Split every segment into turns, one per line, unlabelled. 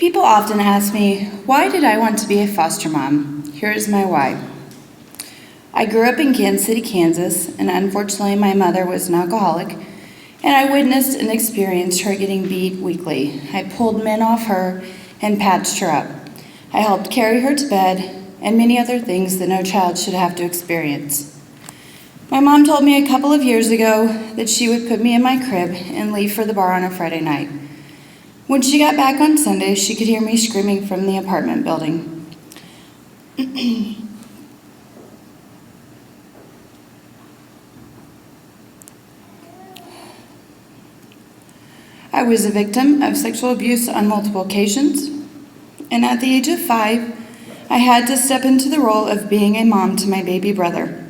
People often ask me, why did I want to be a foster mom? Here's my why. I grew up in Kansas City, Kansas, and unfortunately my mother was an alcoholic, and I witnessed and experienced her getting beat weekly. I pulled men off her and patched her up. I helped carry her to bed, and many other things that no child should have to experience. My mom told me a couple of years ago that she would put me in my crib and leave for the bar on a Friday night. When she got back on Sunday, she could hear me screaming from the apartment building. I was a victim of sexual abuse on multiple occasions, and at the age of 5, I had to step into the role of being a mom to my baby brother.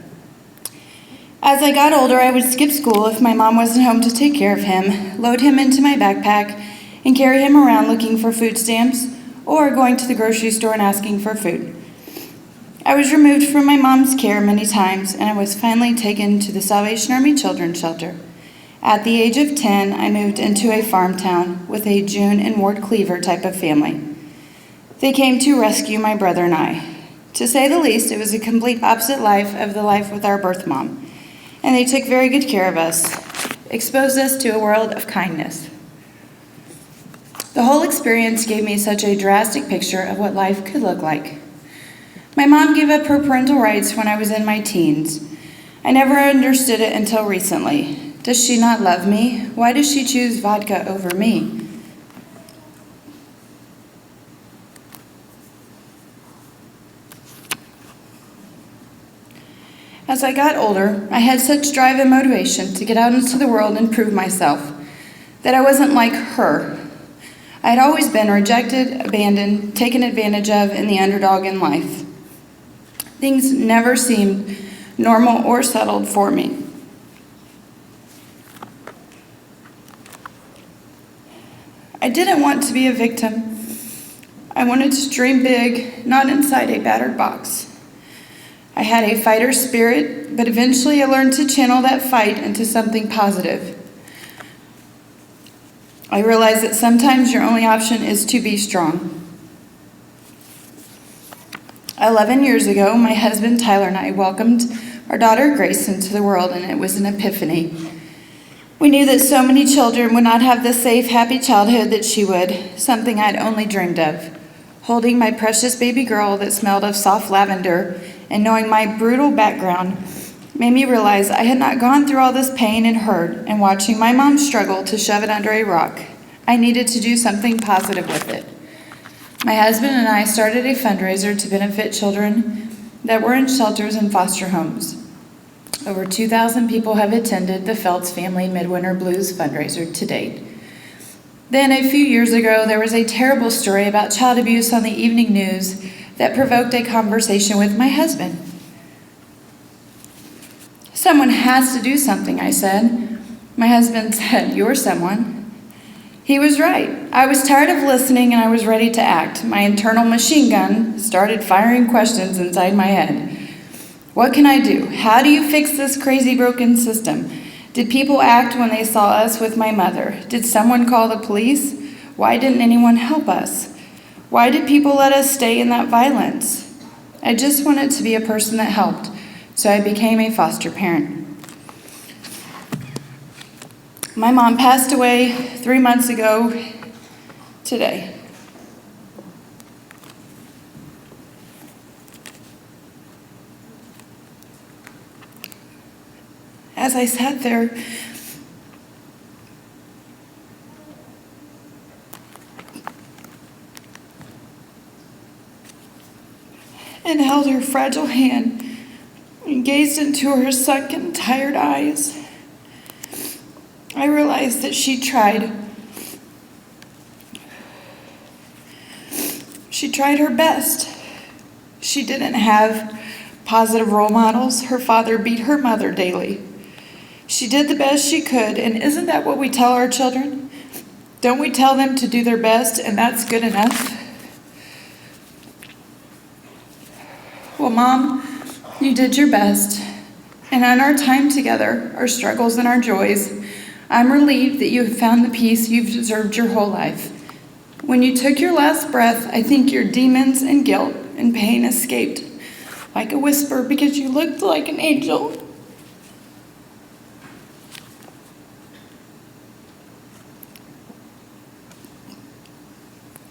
As I got older, I would skip school if my mom wasn't home to take care of him, load him into my backpack, and carry him around looking for food stamps or going to the grocery store and asking for food. I was removed from my mom's care many times, and I was finally taken to the Salvation Army Children's Shelter. At the age of 10, I moved into a farm town with a June and Ward Cleaver type of family. They came to rescue my brother and I. To say the least, it was a complete opposite life of the life with our birth mom, and they took very good care of us, exposed us to a world of kindness. The whole experience gave me such a drastic picture of what life could look like. My mom gave up her parental rights when I was in my teens. I never understood it until recently. Does she not love me? Why does she choose vodka over me? As I got older, I had such drive and motivation to get out into the world and prove myself that I wasn't like her. I had always been rejected, abandoned, taken advantage of, and the underdog in life. Things never seemed normal or settled for me. I didn't want to be a victim. I wanted to dream big, not inside a battered box. I had a fighter spirit, but eventually I learned to channel that fight into something positive. I realized that sometimes your only option is to be strong. 11 years ago, my husband Tyler and I welcomed our daughter Grace into the world, and it was an epiphany. We knew that so many children would not have the safe, happy childhood that she would, something I'd only dreamed of. Holding my precious baby girl that smelled of soft lavender and knowing my brutal background made me realize I had not gone through all this pain and hurt, and watching my mom struggle to shove it under a rock, I needed to do something positive with it. My husband and I started a fundraiser to benefit children that were in shelters and foster homes. Over 2,000 people have attended the Feltz Family Midwinter Blues fundraiser to date. Then, a few years ago, there was a terrible story about child abuse on the evening news that provoked a conversation with my husband. Someone has to do something, I said. My husband said, "You're someone." He was right. I was tired of listening and I was ready to act. My internal machine gun started firing questions inside my head. What can I do? How do you fix this crazy broken system? Did people act when they saw us with my mother? Did someone call the police? Why didn't anyone help us? Why did people let us stay in that violence? I just wanted to be a person that helped, so I became a foster parent. My mom passed away 3 months ago today. As I sat there, and held her fragile hand and gazed into her sunken, tired eyes, I realized that she tried. She tried her best. She didn't have positive role models. Her father beat her mother daily. She did the best she could, and isn't that what we tell our children? Don't we tell them to do their best, and that's good enough? Well, Mom, you did your best, and in our time together, our struggles and our joys, I'm relieved that you have found the peace you've deserved your whole life. When you took your last breath, I think your demons and guilt and pain escaped like a whisper because you looked like an angel.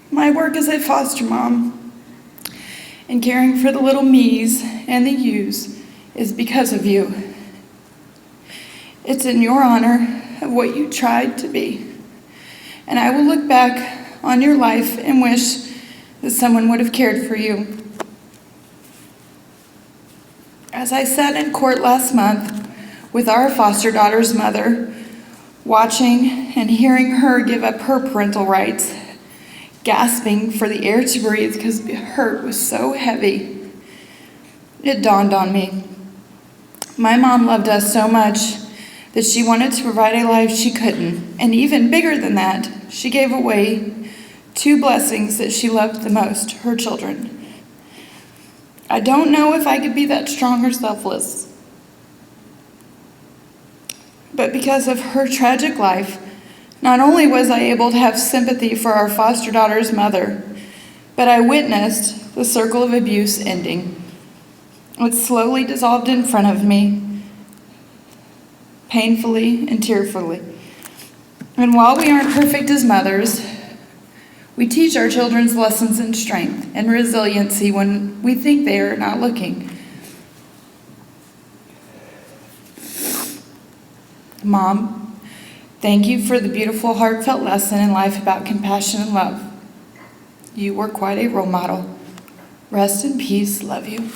My work as a foster mom and caring for the little me's and the you's is because of you. It's in your honor of what you tried to be. And I will look back on your life and wish that someone would have cared for you. As I sat in court last month with our foster daughter's mother, watching and hearing her give up her parental rights, gasping for the air to breathe because the hurt was so heavy, it dawned on me. My mom loved us so much that she wanted to provide a life she couldn't. And even bigger than that, she gave away 2 blessings that she loved the most, her children. I don't know if I could be that strong or selfless. But because of her tragic life, not only was I able to have sympathy for our foster daughter's mother, but I witnessed the circle of abuse ending. It slowly dissolved in front of me, painfully and tearfully. And while we aren't perfect as mothers, we teach our children's lessons in strength and resiliency when we think they are not looking. Mom, thank you for the beautiful, heartfelt lesson in life about compassion and love. You were quite a role model. Rest in peace. Love you.